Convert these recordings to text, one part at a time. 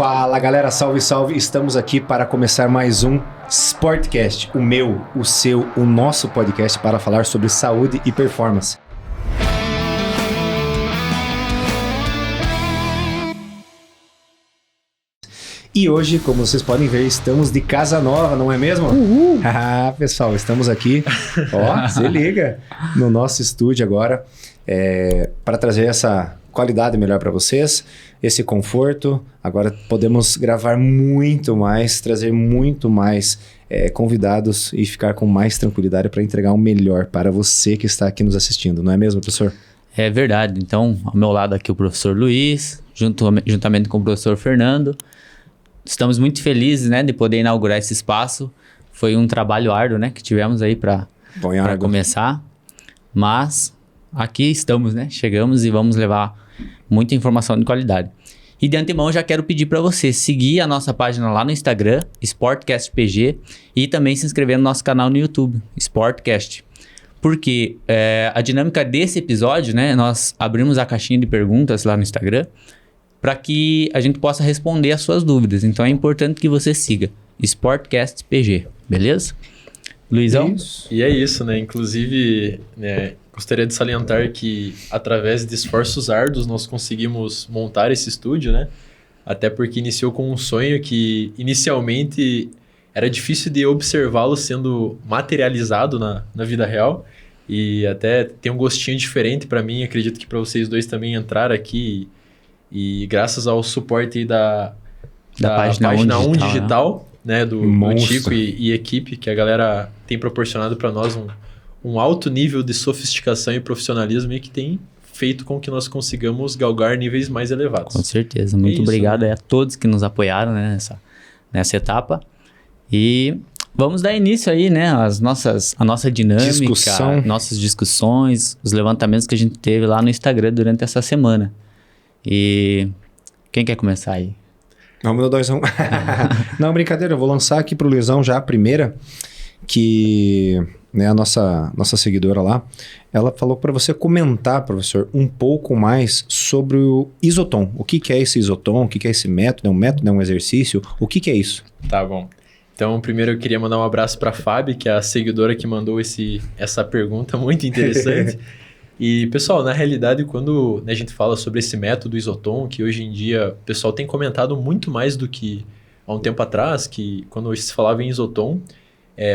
Fala galera, salve, salve! Estamos aqui para começar mais um Sportcast, o meu, o seu, o nosso podcast para falar sobre saúde e performance. E hoje, como vocês podem ver, estamos de casa nova, não é mesmo? Uhul! Pessoal, estamos aqui, ó, se liga, no nosso estúdio agora, para trazer essa qualidade melhor para vocês, esse conforto. Agora podemos gravar muito mais, trazer muito mais convidados e ficar com mais tranquilidade para entregar o melhor para você que está aqui nos assistindo, não é mesmo, professor? É verdade. Então, ao meu lado aqui o professor Luiz, juntamente com o professor Fernando. Estamos muito felizes, né, de poder inaugurar esse espaço. Foi um trabalho árduo, né, que tivemos aí para começar. Mas aqui estamos, né? Chegamos e vamos levar muita informação de qualidade. E de antemão já quero pedir para você seguir a nossa página lá no Instagram, SportcastPG, e também se inscrever no nosso canal no YouTube, Sportcast. Porque a dinâmica desse episódio, né, nós abrimos a caixinha de perguntas lá no Instagram para que a gente possa responder as suas dúvidas. Então é importante que você siga SportcastPG, beleza? Luizão? Isso. E é isso, né? Inclusive, né, gostaria de salientar que através de esforços árduos nós conseguimos montar esse estúdio, né? Até porque iniciou com um sonho que inicialmente era difícil de observá-lo sendo materializado na vida real. E até tem um gostinho diferente para mim, acredito que para vocês dois também entrar aqui. E graças ao suporte aí da página 1 Digital, né, do Tico e equipe, que a galera tem proporcionado para nós um alto nível de sofisticação e profissionalismo e que tem feito com que nós consigamos galgar níveis mais elevados. Com certeza. Muito obrigado a todos que nos apoiaram, né, nessa etapa. E vamos dar início aí, né, a nossa dinâmica, nossas discussões, os levantamentos que a gente teve lá no Instagram durante essa semana. E quem quer começar aí? Vamos no 2-1. Não, brincadeira, eu vou lançar aqui pro Luizão já a primeira, que né, a nossa seguidora lá, ela falou para você comentar, professor, um pouco mais sobre o Isotom. O que é esse Isotom? O que é esse método? É um método? É um exercício? O que é isso? Tá bom. Então, primeiro eu queria mandar um abraço para a Fábio, que é a seguidora que mandou essa pergunta muito interessante. E, pessoal, na realidade, quando a gente fala sobre esse método Isotom, que hoje em dia o pessoal tem comentado muito mais do que há um tempo atrás, que quando se falava em Isotom,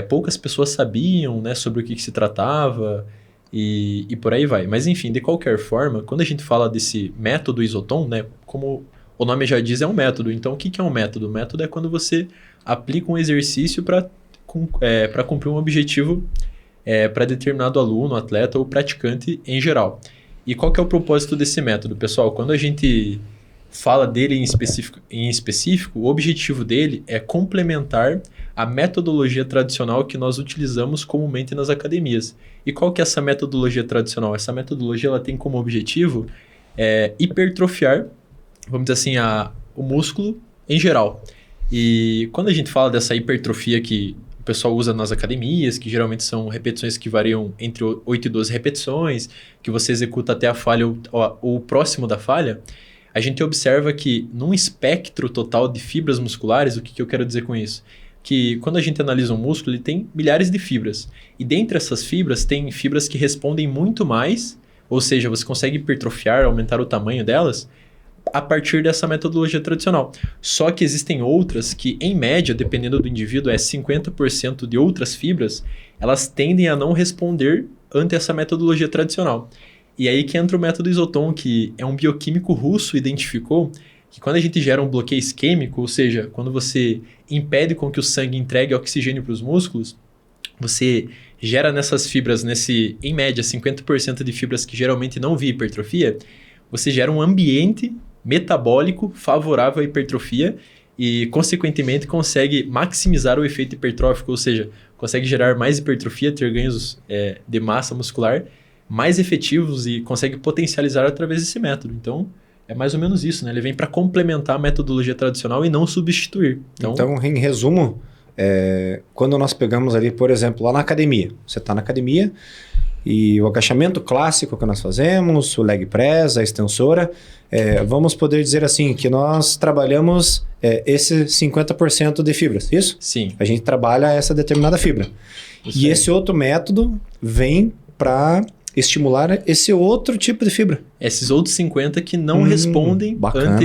poucas pessoas sabiam, né, sobre o que se tratava e por aí vai. Mas, enfim, de qualquer forma, quando a gente fala desse método Isotom, né, como o nome já diz, é um método. Então, o que é um método? O método é quando você aplica um exercício para cumprir um objetivo para determinado aluno, atleta ou praticante em geral. E qual que é o propósito desse método, pessoal? Quando a gente fala dele em específico, o objetivo dele é complementar a metodologia tradicional que nós utilizamos comumente nas academias. E qual que é essa metodologia tradicional? Essa metodologia ela tem como objetivo hipertrofiar, vamos dizer assim, o músculo em geral. E quando a gente fala dessa hipertrofia que o pessoal usa nas academias, que geralmente são repetições que variam entre 8 e 12 repetições, que você executa até a falha ou próximo da falha, a gente observa que num espectro total de fibras musculares, o que eu quero dizer com isso? Que quando a gente analisa um músculo, ele tem milhares de fibras. E dentre essas fibras, tem fibras que respondem muito mais, ou seja, você consegue hipertrofiar, aumentar o tamanho delas, a partir dessa metodologia tradicional. Só que existem outras que, em média, dependendo do indivíduo, 50% de outras fibras, elas tendem a não responder ante essa metodologia tradicional. E aí que entra o método Isotom, que é um bioquímico russo identificou que quando a gente gera um bloqueio isquêmico, ou seja, quando você impede com que o sangue entregue oxigênio para os músculos, você gera nessas fibras, em média, 50% de fibras que geralmente não via hipertrofia, você gera um ambiente metabólico favorável à hipertrofia e, consequentemente, consegue maximizar o efeito hipertrófico, ou seja, consegue gerar mais hipertrofia, ter ganhos de massa muscular mais efetivos e consegue potencializar através desse método. Então, é mais ou menos isso, né? Ele vem para complementar a metodologia tradicional e não substituir. Então em resumo, quando nós pegamos ali, por exemplo, lá na academia, você está na academia e o agachamento clássico que nós fazemos, o leg press, a extensora, vamos poder dizer assim, que nós trabalhamos esse 50% de fibras, isso? Sim. A gente trabalha essa determinada fibra. Isso E aí. esse outro método vem para estimular esse outro tipo de fibra. Esses outros 50 que não respondem bacana.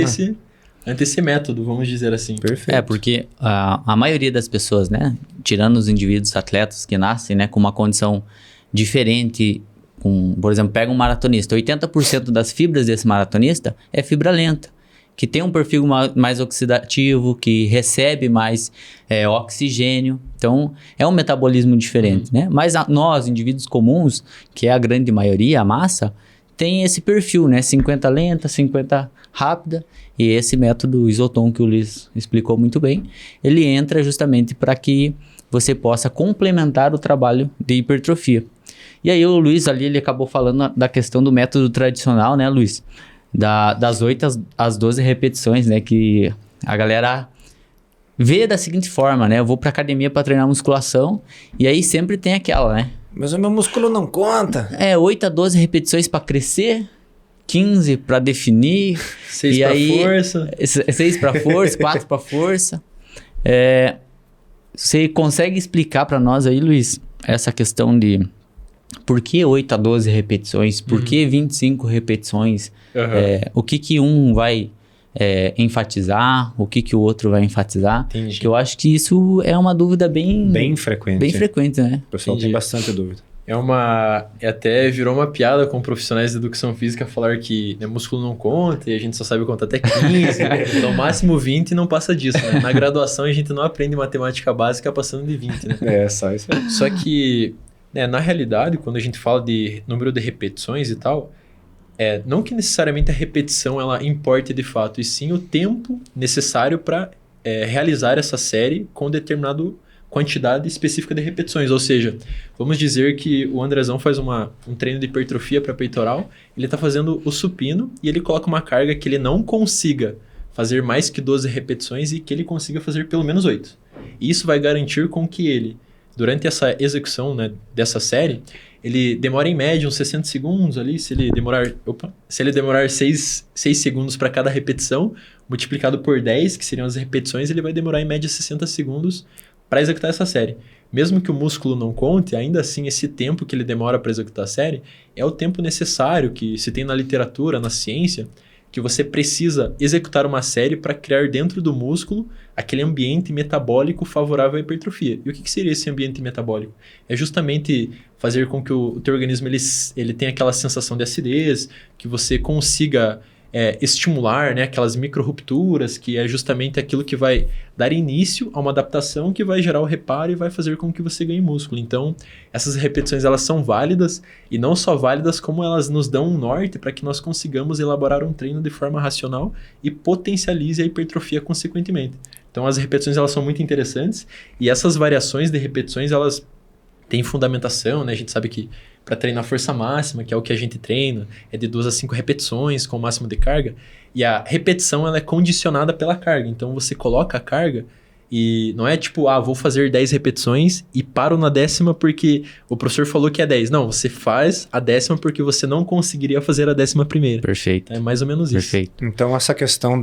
ante esse método, vamos dizer assim. Perfeito. Porque a maioria das pessoas, né, tirando os indivíduos atletas que nascem, né, com uma condição diferente, por exemplo, pega um maratonista, 80% das fibras desse maratonista é fibra lenta, que tem um perfil mais oxidativo, que recebe mais oxigênio. Então, é um metabolismo diferente, né? Mas nós, indivíduos comuns, que é a grande maioria, a massa, tem esse perfil, né? 50 lenta, 50 rápida. E esse método Isoton que o Luiz explicou muito bem, ele entra justamente para que você possa complementar o trabalho de hipertrofia. E aí o Luiz ali, ele acabou falando da questão do método tradicional, né, Luiz? Das 8 às 12 repetições, né? Que a galera vê da seguinte forma, né? Eu vou pra academia para treinar musculação e aí sempre tem aquela, né? Mas o meu músculo não conta. 8 a 12 repetições para crescer, 15 para definir. 6 e para aí, força. 6 para força, 4 para força. Você consegue explicar para nós aí, Luiz, essa questão de por que 8 a 12 repetições? Por que 25 repetições? O que um vai enfatizar? O que o outro vai enfatizar? Entendi. Que eu acho que isso é uma dúvida bem frequente. bem frequente, né? O pessoal tem bastante dúvida. Até virou uma piada com profissionais de educação física falar que músculo não conta e a gente só sabe contar até 15, então máximo 20 e não passa disso, né? Na graduação a gente não aprende matemática básica passando de 20, né? Só isso aí. Só que, na realidade, quando a gente fala de número de repetições e tal, não que necessariamente a repetição ela importe de fato, e sim o tempo necessário para realizar essa série com determinado quantidade específica de repetições. Ou seja, vamos dizer que o Andrezão faz um treino de hipertrofia para peitoral, ele está fazendo o supino e ele coloca uma carga que ele não consiga fazer mais que 12 repetições e que ele consiga fazer pelo menos 8. E isso vai garantir com que ele, durante essa execução, né, dessa série, ele demora em média uns 60 segundos ali. Se ele demorar 6 segundos para cada repetição, multiplicado por 10, que seriam as repetições, ele vai demorar em média 60 segundos para executar essa série. Mesmo que o músculo não conte, ainda assim esse tempo que ele demora para executar a série é o tempo necessário que se tem na literatura, na ciência, que você precisa executar uma série para criar dentro do músculo aquele ambiente metabólico favorável à hipertrofia. E o que seria esse ambiente metabólico? É justamente fazer com que o teu organismo ele tenha aquela sensação de acidez, que você consiga estimular, né, aquelas micro-rupturas, que é justamente aquilo que vai dar início a uma adaptação que vai gerar o reparo e vai fazer com que você ganhe músculo. Então, essas repetições elas são válidas, e não só válidas, como elas nos dão um norte para que nós consigamos elaborar um treino de forma racional e potencialize a hipertrofia consequentemente. Então, as repetições elas são muito interessantes, e essas variações de repetições elas têm fundamentação, né? A gente sabe que para treinar força máxima, que é o que a gente treina, é de 2 a 5 repetições com o máximo de carga. E a repetição ela é condicionada pela carga. Então você coloca a carga e não é tipo, vou fazer 10 repetições e paro na 10ª porque o professor falou que é 10. Não, você faz a 10ª porque você não conseguiria fazer a 11ª. Perfeito. É mais ou menos isso. Perfeito. Então essa questão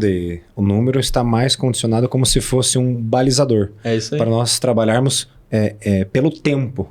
o número está mais condicionado como se fosse um balizador. É isso aí. Para nós trabalharmos pelo tempo.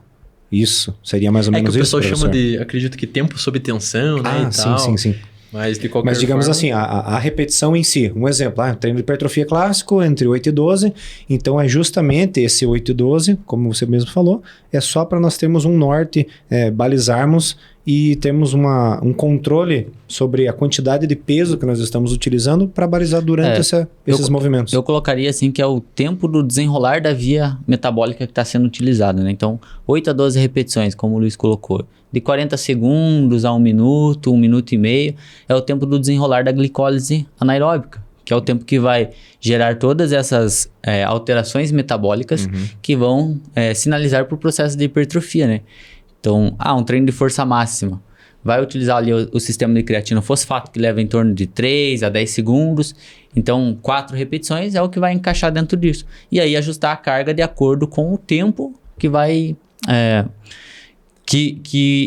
Isso, seria mais ou menos isso, que o pessoal chama acredito que tempo sob tensão, né, e tal. Sim. Mas de qualquer Mas digamos forma... assim, a repetição em si, um exemplo, treino de hipertrofia clássico entre 8 e 12, então é justamente esse 8 e 12, como você mesmo falou, é só para nós termos um norte, balizarmos e termos um controle sobre a quantidade de peso que nós estamos utilizando para balizar durante esses movimentos. Eu colocaria assim que é o tempo do desenrolar da via metabólica que está sendo utilizada, né? Então, 8 a 12 repetições, como o Luiz colocou. De 40 segundos a 1 minuto, 1 minuto e meio, é o tempo do desenrolar da glicólise anaeróbica, que é o tempo que vai gerar todas essas alterações metabólicas que vão sinalizar para o processo de hipertrofia, né? Então, um treino de força máxima vai utilizar ali o sistema de creatina fosfato, que leva em torno de 3 a 10 segundos. Então, 4 repetições é o que vai encaixar dentro disso. E aí, ajustar a carga de acordo com o tempo que vai...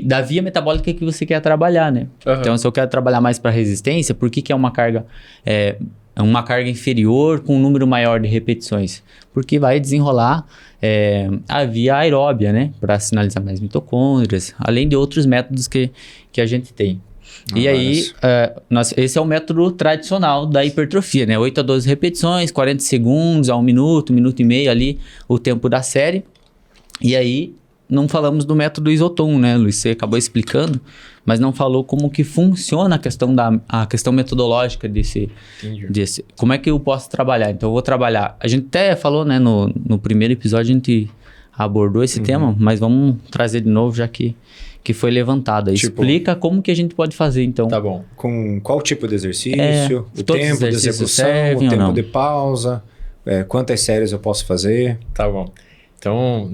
da via metabólica que você quer trabalhar, né? Então, se eu quero trabalhar mais para resistência, por que é uma carga uma carga inferior com um número maior de repetições, porque vai desenrolar a via aeróbia, né, para sinalizar mais mitocôndrias, além de outros métodos que a gente tem. E aí, esse é o método tradicional da hipertrofia, né? 8 a 12 repetições, 40 segundos a 1 minuto, 1 minuto e meio ali, o tempo da série. E aí, não falamos do método Isotom, né, Luiz? Você acabou explicando, mas não falou como que funciona a questão metodológica desse... Como é que eu posso trabalhar? Então, eu vou trabalhar... A gente até falou, né, no primeiro episódio, a gente abordou esse tema, mas vamos trazer de novo, já que foi levantado. Explica como que a gente pode fazer, então. Tá bom. Com qual tipo de exercício, o tempo de execução, o tempo de pausa, quantas séries eu posso fazer. Tá bom. Então,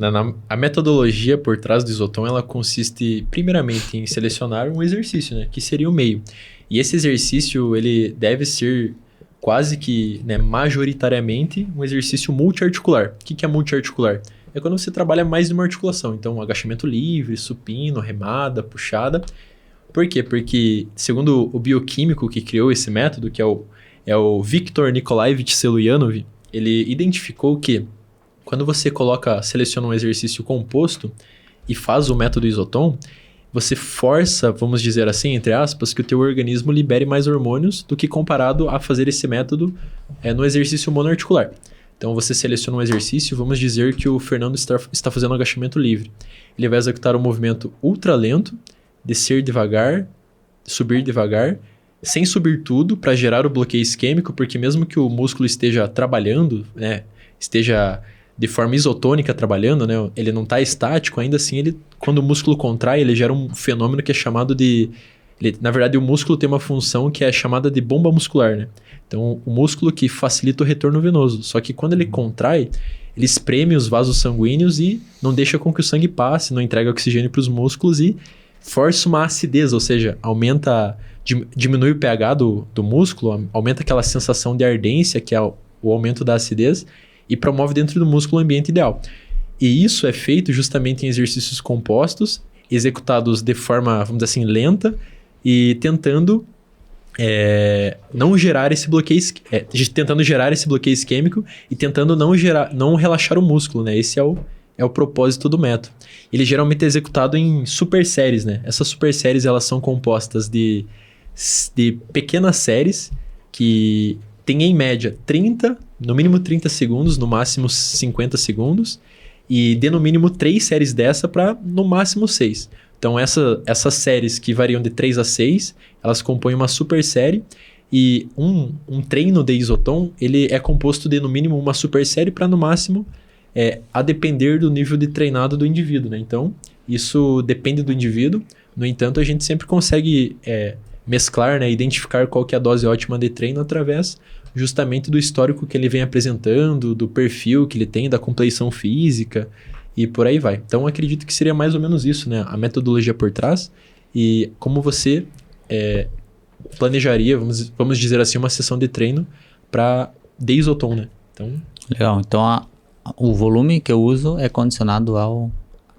a metodologia por trás do Isotom, ela consiste primeiramente em selecionar um exercício, né, que seria o meio. E esse exercício, ele deve ser quase que, né, majoritariamente um exercício multiarticular. O que é multiarticular? É quando você trabalha mais de uma articulação. Então, agachamento livre, supino, remada, puxada. Por quê? Porque, segundo o bioquímico que criou esse método, que é o Viktor Nikolaevich Seluyanov, ele identificou que quando você seleciona um exercício composto e faz o método Isotom, você força, vamos dizer assim, entre aspas, que o teu organismo libere mais hormônios do que comparado a fazer esse método no exercício monoarticular. Então, você seleciona um exercício, vamos dizer que o Fernando está fazendo um agachamento livre. Ele vai executar um movimento ultra lento, descer devagar, subir devagar, sem subir tudo para gerar o bloqueio isquêmico, porque mesmo que o músculo esteja trabalhando, né, esteja de forma isotônica trabalhando, né, ele não está estático, ainda assim, quando o músculo contrai, ele gera um fenômeno que é chamado de... na verdade, o músculo tem uma função que é chamada de bomba muscular, né? Então, o músculo que facilita o retorno venoso. Só que quando ele contrai, ele espreme os vasos sanguíneos e não deixa com que o sangue passe, não entrega oxigênio para os músculos e força uma acidez, ou seja, diminui o pH do músculo, aumenta aquela sensação de ardência, que é o aumento da acidez, e promove dentro do músculo o ambiente ideal. E isso é feito justamente em exercícios compostos, executados de forma, vamos dizer assim, lenta, e tentando não gerar esse bloqueio, tentando gerar esse bloqueio isquêmico e tentando não relaxar o músculo, né? Esse é o propósito do método. Ele geralmente é executado em super séries, né? Essas super séries, elas são compostas de pequenas séries que tem em média no mínimo 30 segundos, no máximo 50 segundos, e de no mínimo 3 séries dessa para no máximo 6. Então, essas séries que variam de 3 a 6, elas compõem uma super série, e um treino de Isotom, ele é composto de no mínimo uma super série para no máximo, a depender do nível de treinado do indivíduo, né? Então, isso depende do indivíduo. No entanto, a gente sempre consegue mesclar, né, identificar qual que é a dose ótima de treino através justamente do histórico que ele vem apresentando, do perfil que ele tem, da compleição física, e por aí vai. Então, acredito que seria mais ou menos isso, né? A metodologia por trás e como você planejaria, vamos dizer assim, uma sessão de treino de Isotom, né? Então... Legal. Então, o volume que eu uso é condicionado à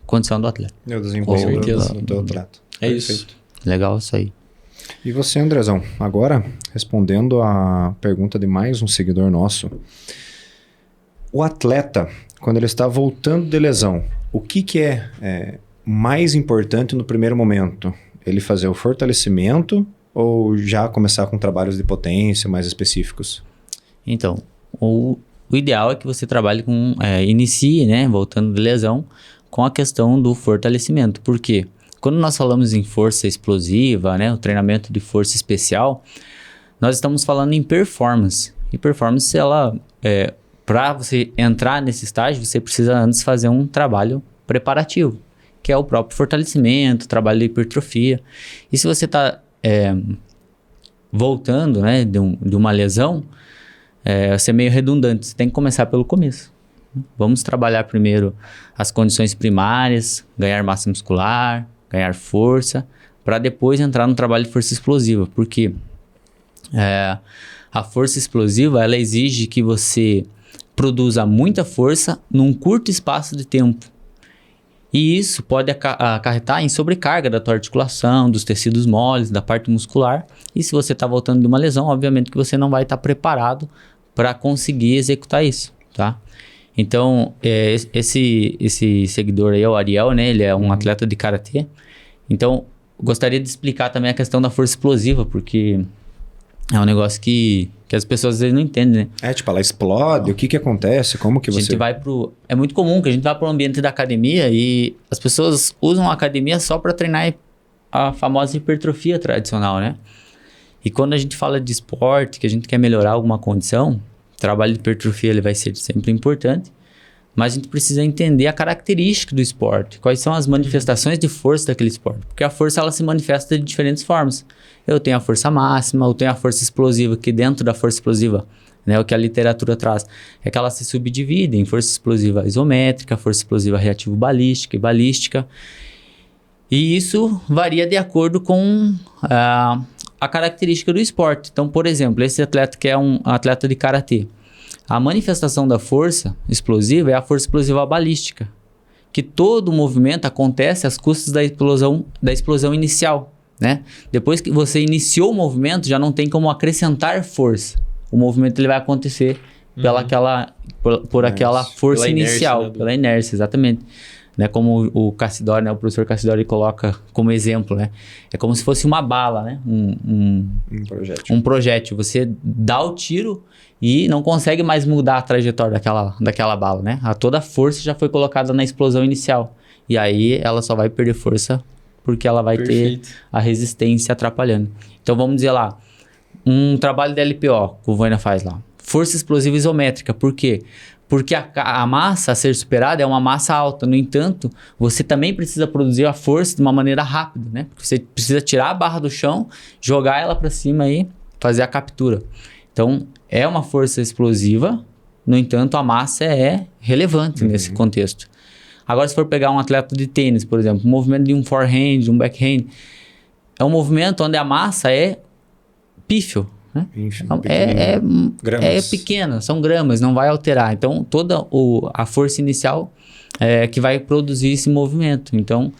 condição do atleta. É o desempenho do atleta. É isso. Legal isso aí. E você, Andrezão, agora respondendo a pergunta de mais um seguidor nosso. O atleta, quando ele está voltando de lesão, o que é mais importante no primeiro momento? Ele fazer o fortalecimento ou já começar com trabalhos de potência mais específicos? Então, o ideal é que você trabalhe inicie, né, voltando de lesão, com a questão do fortalecimento. Por quê? Quando nós falamos em força explosiva, né, o treinamento de força especial, nós estamos falando em performance. E performance, para você entrar nesse estágio, você precisa antes fazer um trabalho preparativo, que é o próprio fortalecimento, trabalho de hipertrofia. E se você está voltando, né, de uma lesão, vai ser meio redundante. Você tem que começar pelo começo. Vamos trabalhar primeiro as condições primárias, ganhar massa muscular, ganhar força, para depois entrar no trabalho de força explosiva. Porque a força explosiva, ela exige que você produza muita força num curto espaço de tempo. E isso pode acarretar em sobrecarga da tua articulação, dos tecidos moles, da parte muscular. E se você está voltando de uma lesão, obviamente que você não vai estar preparado para conseguir executar isso, tá? Então, esse seguidor aí é o Ariel, né? Ele é um atleta de karatê. Então, gostaria de explicar também a questão da força explosiva, porque é um negócio que as pessoas às vezes não entendem, né? Tipo, ela explode, o que acontece, como que você... A gente vai é muito comum que a gente vá para o ambiente da academia e as pessoas usam a academia só para treinar a famosa hipertrofia tradicional, né? E quando a gente fala de esporte, que a gente quer melhorar alguma condição, o trabalho de hipertrofia ele vai ser sempre importante, mas a gente precisa entender a característica do esporte, quais são as manifestações de força daquele esporte, porque a força ela se manifesta de diferentes formas. Eu tenho a força máxima, eu tenho a força explosiva, que dentro da força explosiva, né, o que a literatura traz, é que ela se subdivide em força explosiva isométrica, força explosiva reativo-balística e balística, e isso varia de acordo com a característica do esporte. Então, por exemplo, esse atleta que é um atleta de karatê, a manifestação da força explosiva é a força explosiva balística, que todo o movimento acontece às custas da explosão inicial, né? Depois que você iniciou o movimento, já não tem como acrescentar força. O movimento ele vai acontecer por aquela força inicial, inércia, né? pela inércia, exatamente. Né? Como o Cassidori, né? O professor Cassidori coloca como exemplo, né? É como se fosse uma bala, né? Um projétil. Você dá o tiro e não consegue mais mudar a trajetória daquela bala, né? Toda a força já foi colocada na explosão inicial. E aí ela só vai perder força porque ela vai ter a resistência atrapalhando. Então vamos dizer lá, um trabalho de LPO que o Voina faz lá. Força explosiva isométrica. Por quê? Porque a massa a ser superada é uma massa alta. No entanto, você também precisa produzir a força de uma maneira rápida, né? Porque você precisa tirar a barra do chão, jogar ela para cima e fazer a captura. Então, é uma força explosiva, no entanto, a massa é relevante nesse contexto. Agora, se for pegar um atleta de tênis, por exemplo, o movimento de um forehand, um backhand, é um movimento onde a massa é pífio, né? É pequena, são gramas, não vai alterar. Então, toda a força inicial é que vai produzir esse movimento. Então,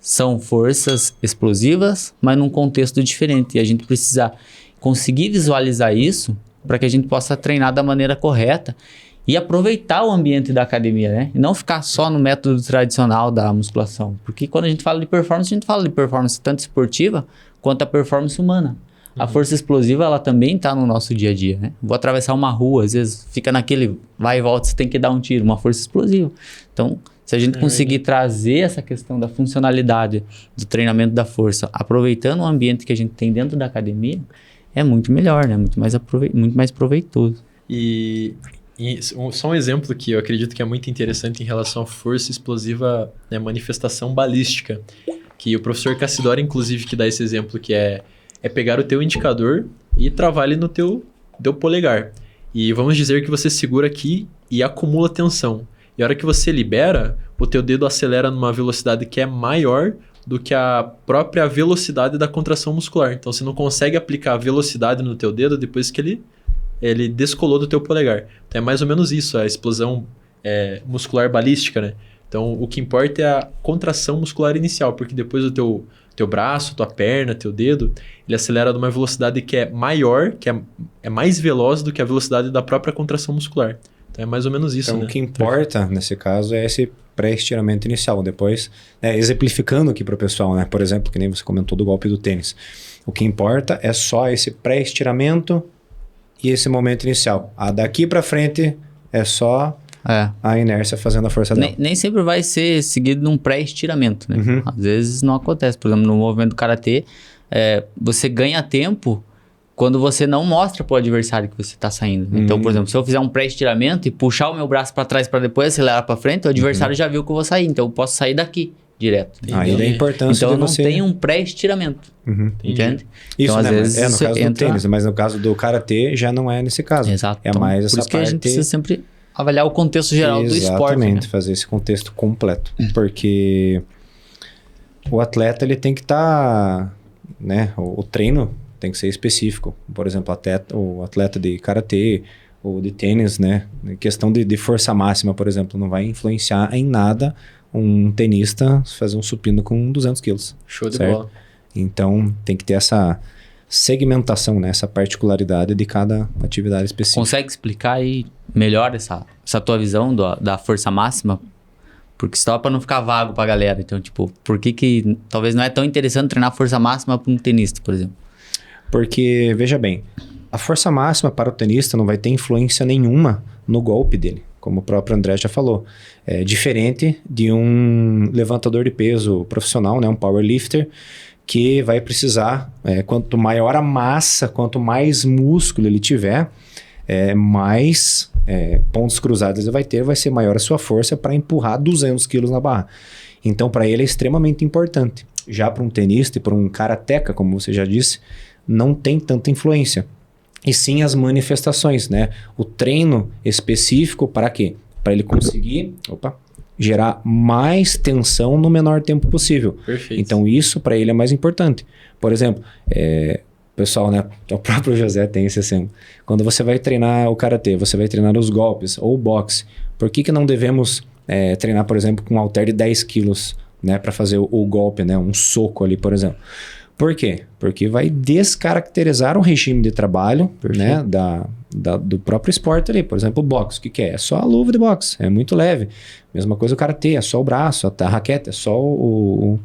são forças explosivas, mas num contexto diferente. E a gente precisa conseguir visualizar isso para que a gente possa treinar da maneira correta e aproveitar o ambiente da academia, né? E não ficar só no método tradicional da musculação. Porque quando a gente fala de performance, a gente fala de performance tanto esportiva quanto a performance humana. A força explosiva, ela também está no nosso dia a dia, né? Vou atravessar uma rua, às vezes fica naquele vai e volta, você tem que dar um tiro, uma força explosiva. Então, se a gente conseguir trazer essa questão da funcionalidade do treinamento da força, aproveitando o ambiente que a gente tem dentro da academia, é muito melhor, né? Muito mais proveitoso. E só um exemplo que eu acredito que é muito interessante em relação à força explosiva, né, manifestação balística, que o professor Cassidori, inclusive, que dá esse exemplo, que é pegar o teu indicador e travar ele no teu polegar. E vamos dizer que você segura aqui e acumula tensão. E a hora que você libera, o teu dedo acelera numa velocidade que é maior do que a própria velocidade da contração muscular. Então, você não consegue aplicar a velocidade no teu dedo depois que ele descolou do teu polegar. Então, é mais ou menos isso, a explosão muscular balística, né? Então, o que importa é a contração muscular inicial, porque depois o teu braço, tua perna, teu dedo, ele acelera numa velocidade que é maior, que é mais veloz do que a velocidade da própria contração muscular. Então, é mais ou menos isso, então, né? O que importa, nesse caso, é esse pré-estiramento inicial. Depois, exemplificando aqui para o pessoal, né? Por exemplo, que nem você comentou do golpe do tênis. O que importa é só esse pré-estiramento e esse momento inicial. Daqui para frente é só a inércia fazendo a força dela. Nem sempre vai ser seguido de um pré-estiramento, né? Às vezes não acontece. Por exemplo, no movimento do karatê, você ganha tempo quando você não mostra para o adversário que você está saindo. Então, por exemplo, se eu fizer um pré-estiramento e puxar o meu braço para trás para depois acelerar para frente, o adversário já viu que eu vou sair. Então, eu posso sair daqui direto. Aí é a importância então, eu não você... tenho um pré-estiramento. Entende? Isso, então, às vezes, no caso do tênis, mas no caso do karatê já não é nesse caso. Exato. É mais essa por isso parte... que a gente precisa sempre avaliar o contexto geral do esporte. Exatamente, fazer esse contexto completo. Porque o atleta, ele tem que estar... né? O treino tem que ser específico. Por exemplo, o atleta de karatê, ou de tênis, né? Questão de força máxima, por exemplo, não vai influenciar em nada um tenista fazer um supino com 200 quilos. Show de certo? bola. Então, tem que ter essa segmentação, né? Essa particularidade de cada atividade específica. Consegue explicar aí melhor essa tua visão da força máxima? Porque só para não ficar vago pra galera. Então, tipo, por que talvez não é tão interessante treinar força máxima para um tenista, por exemplo? Porque, veja bem, a força máxima para o tenista não vai ter influência nenhuma no golpe dele, como o próprio André já falou. É diferente de um levantador de peso profissional, né? Um powerlifter, que vai precisar, quanto maior a massa, quanto mais músculo ele tiver, mais pontos cruzados ele vai ser maior a sua força para empurrar 200 quilos na barra. Então, para ele é extremamente importante. Já para um tenista e para um karateca, como você já disse, não tem tanta influência. E sim as manifestações, né? O treino específico para quê? Para ele conseguir gerar mais tensão no menor tempo possível. Perfeito. Então, isso para ele é mais importante. Por exemplo, pessoal, né? O próprio José tem esse exemplo. Quando você vai treinar o karatê, você vai treinar os golpes ou o boxe. Por que não devemos treinar, por exemplo, com um halter de 10 quilos, né? Para fazer o golpe, né? Um soco ali, por exemplo. Por quê? Porque vai descaracterizar o regime de trabalho, né, do próprio esporte ali. Por exemplo, o boxe, o que é? É só a luva de boxe, é muito leve. Mesma coisa o karatê, é só o braço, a raquete, é só o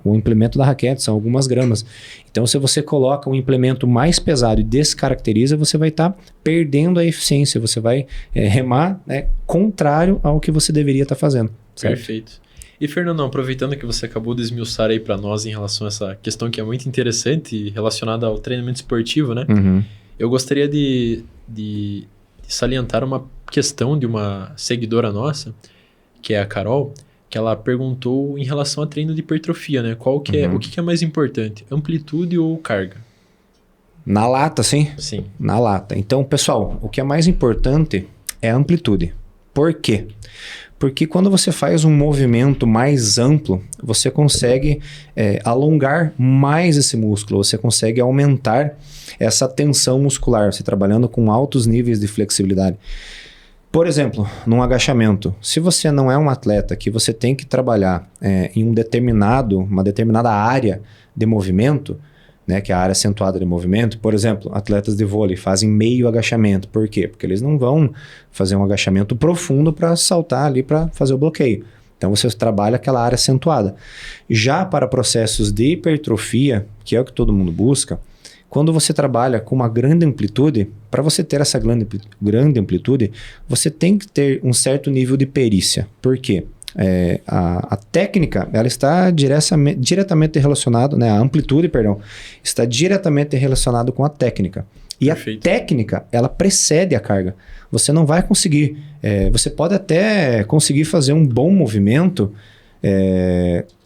implemento da raquete, são algumas gramas. Então, se você coloca um implemento mais pesado e descaracteriza, você vai estar perdendo a eficiência, você vai remar, né, contrário ao que você deveria estar fazendo. Certo? Perfeito. E, Fernandão, aproveitando que você acabou de esmiuçar aí para nós em relação a essa questão que é muito interessante relacionada ao treinamento esportivo, né? Uhum. Eu gostaria de salientar uma questão de uma seguidora nossa, que é a Carol, que ela perguntou em relação a treino de hipertrofia, né? O que é mais importante, amplitude ou carga? Na lata, sim? Sim. Na lata. Então, pessoal, o que é mais importante é a amplitude. Por quê? Porque quando você faz um movimento mais amplo, você consegue alongar mais esse músculo, você consegue aumentar essa tensão muscular, você trabalhando com altos níveis de flexibilidade. Por exemplo, num agachamento, se você não é um atleta que você tem que trabalhar em uma determinada área de movimento, né, que é a área acentuada de movimento. Por exemplo, atletas de vôlei fazem meio agachamento. Por quê? Porque eles não vão fazer um agachamento profundo para saltar ali para fazer o bloqueio. Então você trabalha aquela área acentuada. Já para processos de hipertrofia, que é o que todo mundo busca, quando você trabalha com uma grande amplitude, para você ter essa grande amplitude, você tem que ter um certo nível de perícia. Por quê? A técnica, ela está diretamente relacionada, né? A amplitude, perdão, está diretamente relacionada com a técnica. E Perfeito. A técnica, ela precede a carga. Você não vai conseguir, você pode até conseguir fazer um bom movimento,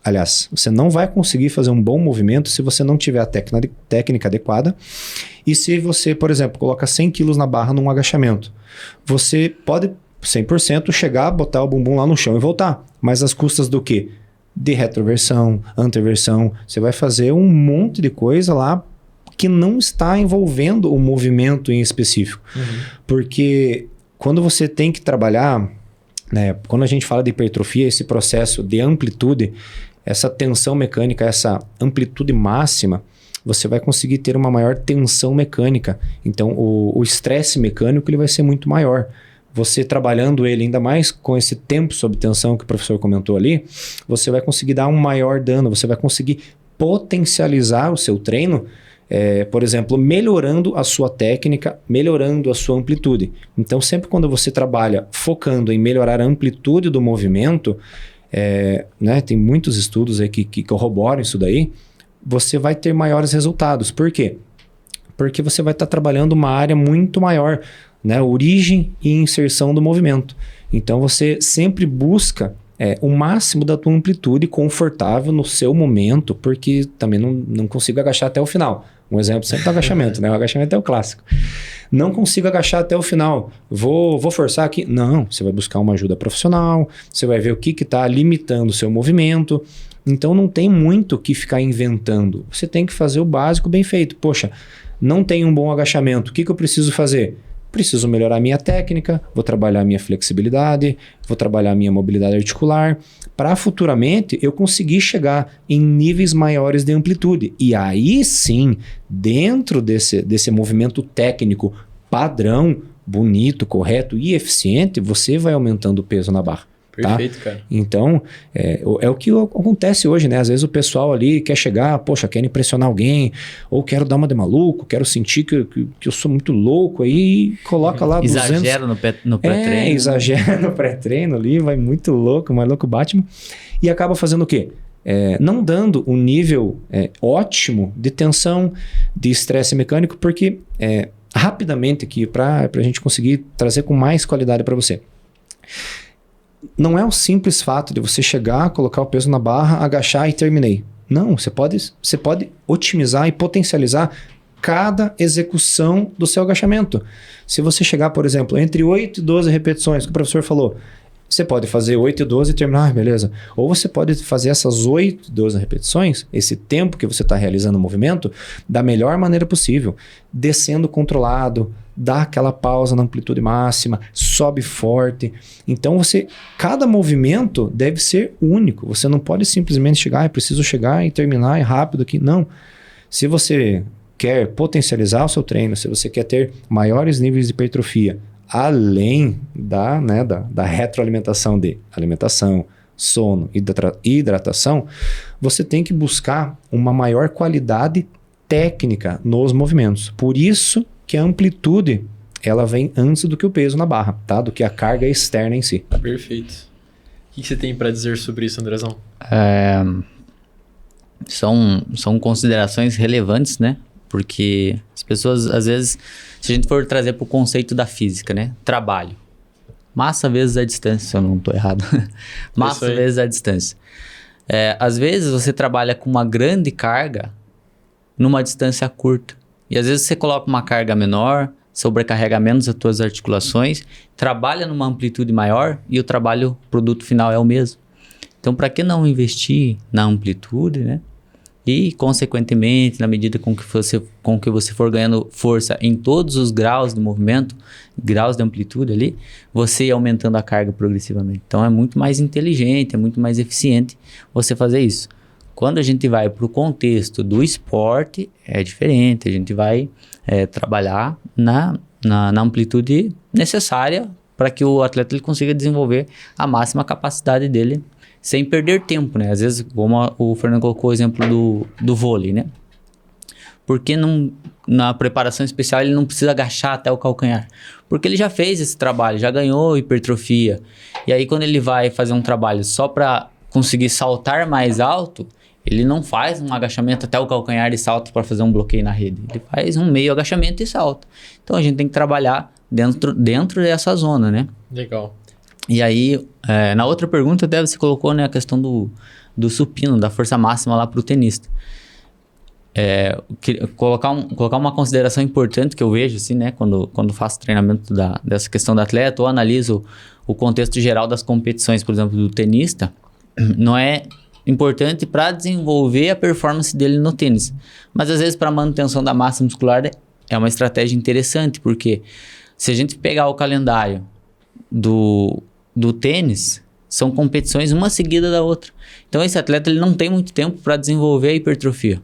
aliás, você não vai conseguir fazer um bom movimento se você não tiver a técnica adequada. E se você, por exemplo, coloca 100 quilos na barra num agachamento, você pode 100% chegar, botar o bumbum lá no chão e voltar. Mas às custas do quê? De retroversão, anteversão. Você vai fazer um monte de coisa lá que não está envolvendo o movimento em específico. Uhum. Porque quando você tem que trabalhar, né, quando a gente fala de hipertrofia, esse processo de amplitude, essa tensão mecânica, essa amplitude máxima, você vai conseguir ter uma maior tensão mecânica. Então, o estresse mecânico ele vai ser muito maior. Você trabalhando ele ainda mais com esse tempo sob tensão que o professor comentou ali, você vai conseguir dar um maior dano, você vai conseguir potencializar o seu treino, por exemplo, melhorando a sua técnica, melhorando a sua amplitude. Então, sempre quando você trabalha focando em melhorar a amplitude do movimento, né, tem muitos estudos aí que corroboram isso daí, você vai ter maiores resultados. Por quê? Porque você vai estar trabalhando uma área muito maior, né? Origem e inserção do movimento. Então você sempre busca o máximo da tua amplitude confortável no seu momento, porque também não consigo agachar até o final. Um exemplo sempre do agachamento, né? O agachamento é o clássico. Não consigo agachar até o final. Vou forçar aqui? Não, você vai buscar uma ajuda profissional, você vai ver o que está limitando o seu movimento. Então não tem muito o que ficar inventando. Você tem que fazer o básico bem feito. Poxa, não tem um bom agachamento. O que eu preciso fazer? Preciso melhorar a minha técnica, vou trabalhar a minha flexibilidade, vou trabalhar a minha mobilidade articular, para futuramente eu conseguir chegar em níveis maiores de amplitude. E aí sim, dentro desse movimento técnico padrão, bonito, correto e eficiente, você vai aumentando o peso na barra. Perfeito, tá? cara. Então, é o que acontece hoje, né? Às vezes o pessoal ali quer chegar, poxa, quer impressionar alguém, ou quero dar uma de maluco, quero sentir que eu sou muito louco, aí coloca lá 200... Exagera no pré-treino. Exagera no pré-treino ali, vai muito louco, mais louco Batman, e acaba fazendo o quê? Não dando um nível ótimo de tensão, de estresse mecânico, porque rapidamente aqui, para a gente conseguir trazer com mais qualidade para você. Não é o simples fato de você chegar, colocar o peso na barra, agachar e terminei. Não, você pode otimizar e potencializar cada execução do seu agachamento. Se você chegar, por exemplo, entre 8 e 12 repetições, que o professor falou, você pode fazer 8 e 12 e terminar, beleza. Ou você pode fazer essas 8 e 12 repetições, esse tempo que você está realizando o movimento, da melhor maneira possível, descendo controlado, dá aquela pausa na amplitude máxima, sobe forte. Então cada movimento deve ser único. Você não pode simplesmente chegar, preciso chegar e terminar rápido aqui. Não. Se você quer potencializar o seu treino, se você quer ter maiores níveis de hipertrofia, além da retroalimentação de alimentação, sono e hidratação, você tem que buscar uma maior qualidade técnica nos movimentos. Por isso que a amplitude ela vem antes do que o peso na barra, tá? Do que a carga externa em si. Perfeito. O que você tem para dizer sobre isso, Andrezão? São considerações relevantes, né? Porque as pessoas, às vezes, se a gente for trazer para o conceito da física, né? Trabalho. Massa vezes a distância, se eu não estou errado. Massa vezes a distância. Às vezes você trabalha com uma grande carga numa distância curta. E às vezes você coloca uma carga menor, sobrecarrega menos as tuas articulações, trabalha numa amplitude maior e o produto final é o mesmo. Então, para que não investir na amplitude, né? E, consequentemente, na medida com que você for ganhando força em todos os graus de movimento, graus de amplitude ali, você ir aumentando a carga progressivamente. Então, é muito mais inteligente, é muito mais eficiente você fazer isso. Quando a gente vai para o contexto do esporte, é diferente. A gente vai trabalhar na amplitude necessária para que o atleta ele consiga desenvolver a máxima capacidade dele sem perder tempo, né? Às vezes, como o Fernando colocou o exemplo do vôlei, né? Porque na preparação especial ele não precisa agachar até o calcanhar? Porque ele já fez esse trabalho, já ganhou hipertrofia. E aí quando ele vai fazer um trabalho só para conseguir saltar mais alto, ele não faz um agachamento até o calcanhar e salta para fazer um bloqueio na rede. Ele faz um meio agachamento e salta. Então a gente tem que trabalhar dentro dessa zona, né? Legal. E aí, na outra pergunta, até você colocou, né, a questão do supino, da força máxima lá para o tenista. Colocar uma consideração importante que eu vejo, assim, né, quando faço treinamento dessa questão do atleta ou analiso o contexto geral das competições, por exemplo, do tenista, não é importante para desenvolver a performance dele no tênis. Mas, às vezes, para a manutenção da massa muscular, é uma estratégia interessante, porque se a gente pegar o calendário do tênis, são competições uma seguida da outra. Então, esse atleta ele não tem muito tempo para desenvolver a hipertrofia.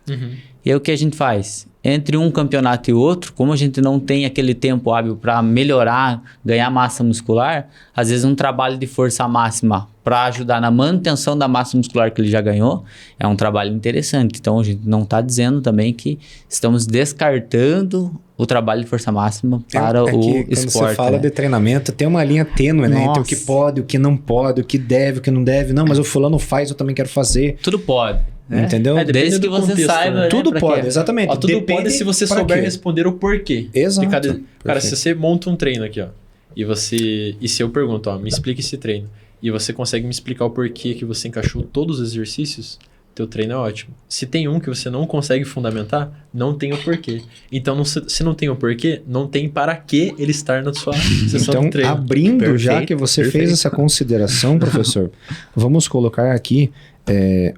Uhum. E aí, o que a gente faz? Entre um campeonato e outro, como a gente não tem aquele tempo hábil para melhorar, ganhar massa muscular, às vezes um trabalho de força máxima para ajudar na manutenção da massa muscular que ele já ganhou, é um trabalho interessante. Então, a gente não está dizendo também que estamos descartando o trabalho de força máxima para o esporte. Quando você fala de treinamento, tem uma linha tênue, né? Entre o que pode, o que não pode, o que deve, o que não deve. Não, mas o fulano faz, eu também quero fazer. Tudo pode. Entendeu? Desde que você contexto, saiba, né? Tudo pode, exatamente. Tudo Depende pode se você souber responder o porquê. Exato. Cara, se você monta um treino aqui, ó, e se eu pergunto, ó, me explica esse treino, e você consegue me explicar o porquê que você encaixou todos os exercícios, teu treino é ótimo. Se tem um que você não consegue fundamentar, não tem o porquê. Então, se não tem o porquê, não tem para que ele estar na sua sessão de treino. Então, abrindo, já que você fez essa consideração, professor, vamos colocar aqui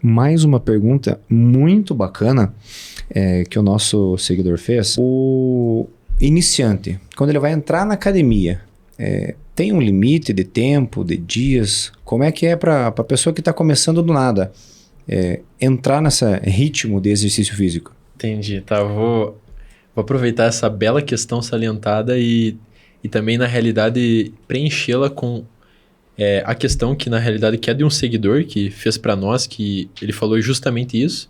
mais uma pergunta muito bacana que o nosso seguidor fez. iniciante, quando ele vai entrar na academia, tem um limite de tempo, de dias? Como é que é para a pessoa que está começando do nada entrar nesse ritmo de exercício físico? Entendi, tá. Vou aproveitar essa bela questão salientada e também, na realidade, preenchê-la com a questão que, na realidade, que é de um seguidor que fez para nós, que ele falou justamente isso.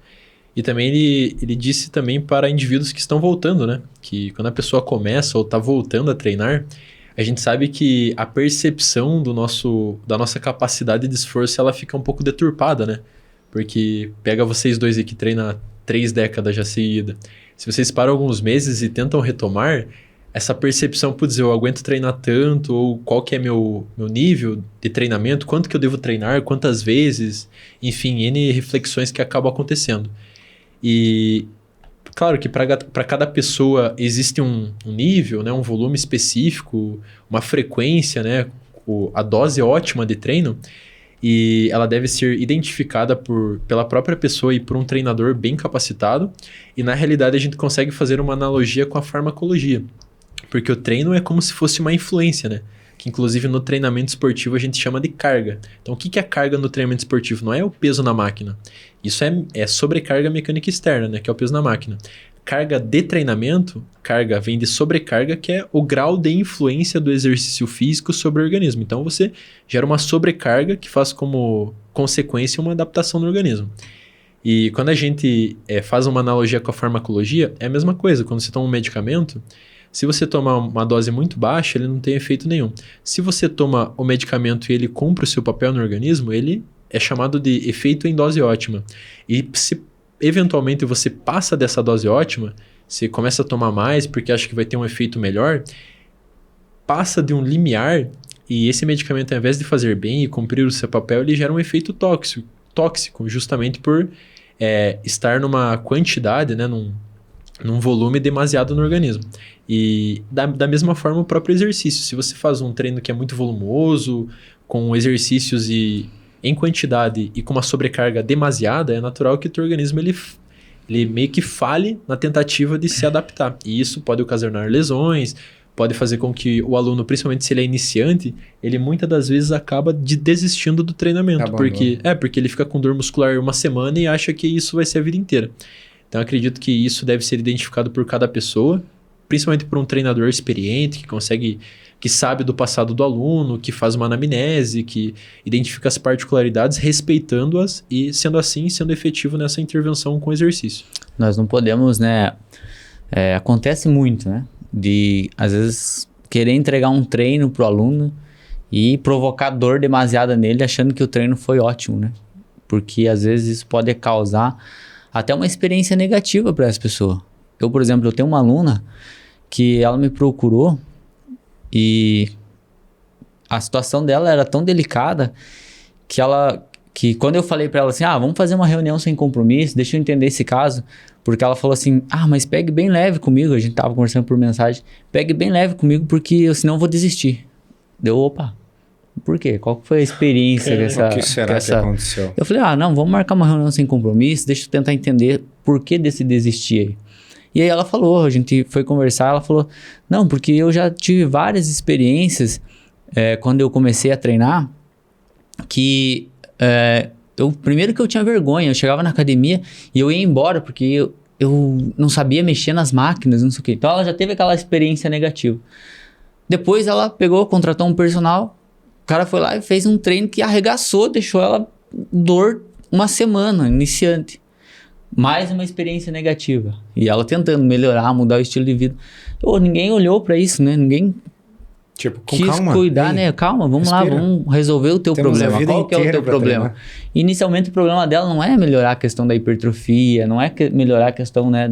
E também ele disse também para indivíduos que estão voltando, né? Que quando a pessoa começa ou está voltando a treinar, a gente sabe que a percepção da nossa capacidade de esforço, ela fica um pouco deturpada, né? Porque pega vocês dois aí que treinam há 3 décadas já seguida. Se vocês param alguns meses e tentam retomar, essa percepção, putz, eu aguento treinar tanto, ou qual que é meu nível de treinamento, quanto que eu devo treinar, quantas vezes, enfim, N reflexões que acabam acontecendo. E claro que para cada pessoa existe um nível, né, um volume específico, uma frequência, né, a dose ótima de treino, e ela deve ser identificada pela própria pessoa e por um treinador bem capacitado. E na realidade a gente consegue fazer uma analogia com a farmacologia, porque o treino é como se fosse uma influência, né? Que inclusive no treinamento esportivo a gente chama de carga. Então o que é carga no treinamento esportivo? Não é o peso na máquina. Isso é sobrecarga mecânica externa, né? Que é o peso na máquina. Carga de treinamento, carga vem de sobrecarga, que é o grau de influência do exercício físico sobre o organismo. Então você gera uma sobrecarga que faz como consequência uma adaptação no organismo. E quando a gente faz uma analogia com a farmacologia, é a mesma coisa. Quando você toma um medicamento, se você tomar uma dose muito baixa, ele não tem efeito nenhum. Se você toma o medicamento e ele cumpre o seu papel no organismo, ele é chamado de efeito em dose ótima. E se eventualmente você passa dessa dose ótima, você começa a tomar mais porque acha que vai ter um efeito melhor, passa de um limiar e esse medicamento, ao invés de fazer bem e cumprir o seu papel, ele gera um efeito tóxico justamente por estar numa quantidade, né, num volume demasiado no organismo. E da mesma forma o próprio exercício. Se você faz um treino que é muito volumoso, com exercícios em quantidade e com uma sobrecarga demasiada, é natural que o teu organismo ele meio que falhe na tentativa de se adaptar. E isso pode ocasionar lesões, pode fazer com que o aluno, principalmente se ele é iniciante, ele muitas das vezes acaba desistindo do treinamento. Porque ele fica com dor muscular uma semana e acha que isso vai ser a vida inteira. Então, acredito que isso deve ser identificado por cada pessoa, principalmente por um treinador experiente, que sabe do passado do aluno, que faz uma anamnese, que identifica as particularidades, respeitando-as e, sendo assim, sendo efetivo nessa intervenção com exercício. Nós não podemos, né? Acontece muito, né? De, às vezes, querer entregar um treino pro aluno e provocar dor demasiada nele, achando que o treino foi ótimo, né? Porque, às vezes, isso pode causar até uma experiência negativa para essa pessoa. Eu, por exemplo, tenho uma aluna que ela me procurou e a situação dela era tão delicada que quando eu falei para ela assim, vamos fazer uma reunião sem compromisso, deixa eu entender esse caso, porque ela falou assim, mas pegue bem leve comigo, a gente tava conversando por mensagem, pegue bem leve comigo porque senão eu vou desistir. Opa, por quê? Qual foi a experiência O que será que aconteceu? Eu falei, não, vamos marcar uma reunião sem compromisso, deixa eu tentar entender por que desse desistir aí. E aí ela falou, a gente foi conversar, ela falou, não, porque eu já tive várias experiências quando eu comecei a treinar, que primeiro que eu tinha vergonha, eu chegava na academia e eu ia embora, porque eu não sabia mexer nas máquinas, não sei o quê. Então ela já teve aquela experiência negativa. Depois ela contratou um personal, o cara foi lá e fez um treino que arregaçou, deixou ela dor uma semana, iniciante. Mais uma experiência negativa. E ela tentando melhorar, mudar o estilo de vida. Ninguém olhou pra isso, né? Ninguém quis cuidar, né? Calma, vamos lá, vamos resolver o teu problema. Qual que é o teu problema? Inicialmente o problema dela não é melhorar a questão da hipertrofia, não é melhorar a questão, né,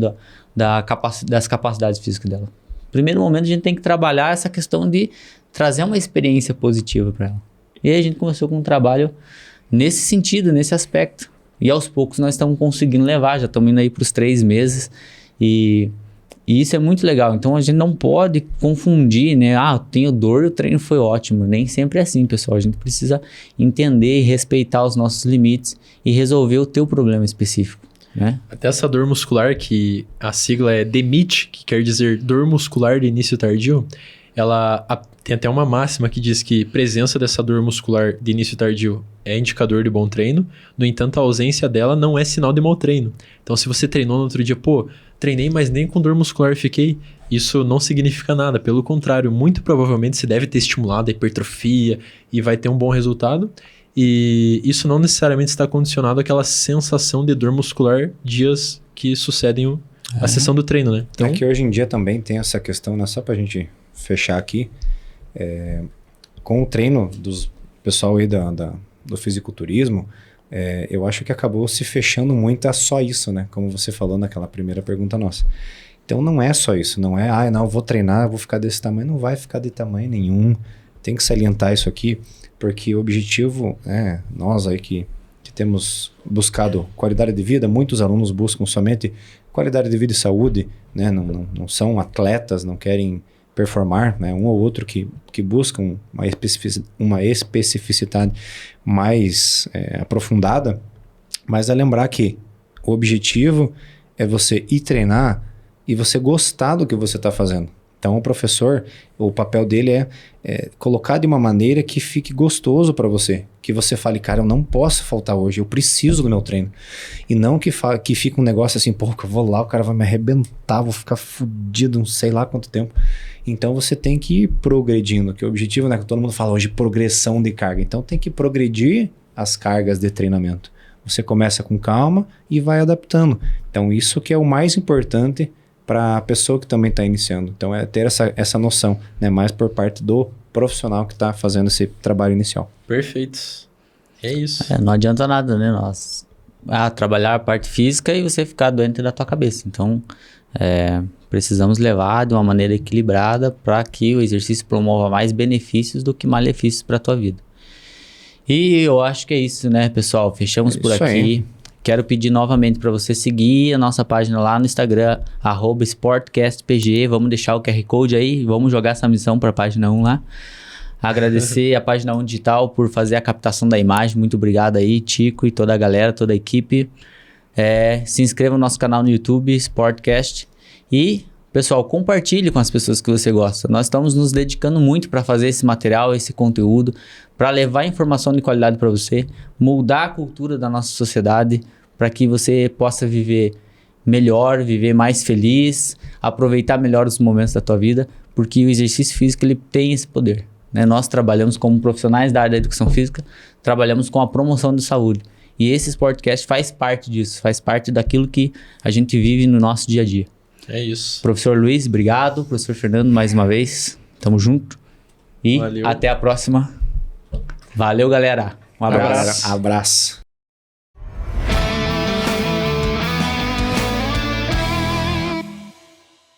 das capacidades físicas dela. No primeiro momento a gente tem que trabalhar essa questão de trazer uma experiência positiva para ela. E aí a gente começou com um trabalho nesse sentido, nesse aspecto. E aos poucos nós estamos conseguindo levar, já estamos indo aí para os 3 meses e isso é muito legal. Então a gente não pode confundir, né? Eu tenho dor e o treino foi ótimo. Nem sempre é assim, pessoal. A gente precisa entender e respeitar os nossos limites e resolver o teu problema específico. né? Até essa dor muscular, que a sigla é DMIT, que quer dizer dor muscular de início tardio, tem até uma máxima que diz que presença dessa dor muscular de início tardio é indicador de bom treino, no entanto, a ausência dela não é sinal de mau treino. Então, se você treinou no outro dia, treinei, mas nem com dor muscular fiquei, isso não significa nada. Pelo contrário, muito provavelmente você deve ter estimulado a hipertrofia e vai ter um bom resultado. E isso não necessariamente está condicionado àquela sensação de dor muscular dias que sucedem a sessão do treino, né? Então, que hoje em dia também tem essa questão, né? Só pra gente fechar aqui, com o treino dos pessoal aí do fisiculturismo, eu acho que acabou se fechando muito a só isso, né? Como você falou naquela primeira pergunta nossa. Então não é só isso, não é, não, eu vou treinar, eu vou ficar desse tamanho, não vai ficar de tamanho nenhum. Tem que salientar isso aqui, porque o objetivo, nós aí que temos buscado qualidade de vida, muitos alunos buscam somente qualidade de vida e saúde, né? Não são atletas, não querem performar, né? Um ou outro que buscam uma especificidade mais aprofundada, mas é lembrar que o objetivo é você ir treinar e você gostar do que você está fazendo. Então o professor, o papel dele é colocar de uma maneira que fique gostoso para você, que você fale, cara, eu não posso faltar hoje, eu preciso do meu treino. E não que fique um negócio assim, que eu vou lá, o cara vai me arrebentar, vou ficar fudido, não sei lá quanto tempo. Então você tem que ir progredindo, que o objetivo, né, que todo mundo fala hoje, progressão de carga. Então tem que progredir as cargas de treinamento. Você começa com calma e vai adaptando. Então isso que é o mais importante para a pessoa que também está iniciando. Então é ter essa noção, né, mais por parte do profissional que está fazendo esse trabalho inicial. Perfeito. É isso. Não adianta nada, né? Trabalhar a parte física e você ficar doente da tua cabeça. Então, precisamos levar de uma maneira equilibrada para que o exercício promova mais benefícios do que malefícios para a tua vida. E eu acho que é isso, né, pessoal? Fechamos por aqui. Aí. Quero pedir novamente para você seguir a nossa página lá no Instagram, @sportcastpg. Vamos deixar o QR Code aí, vamos jogar essa missão para a página 1 lá. Agradecer a página 1 Digital por fazer a captação da imagem. Muito obrigado aí, Tico e toda a galera, toda a equipe. Se inscreva no nosso canal no YouTube, Sportcast. E, pessoal, compartilhe com as pessoas que você gosta. Nós estamos nos dedicando muito para fazer esse material, esse conteúdo, para levar informação de qualidade para você, mudar a cultura da nossa sociedade, para que você possa viver melhor, viver mais feliz, aproveitar melhor os momentos da tua vida, porque o exercício físico ele tem esse poder, né? Nós trabalhamos como profissionais da área da educação física, trabalhamos com a promoção de saúde. E esse Sportcast faz parte disso, faz parte daquilo que a gente vive no nosso dia a dia. É isso. Professor Luiz, obrigado. Professor Fernando, mais uma vez. Tamo junto. E até a próxima. Valeu, galera. Um abraço. Abraço.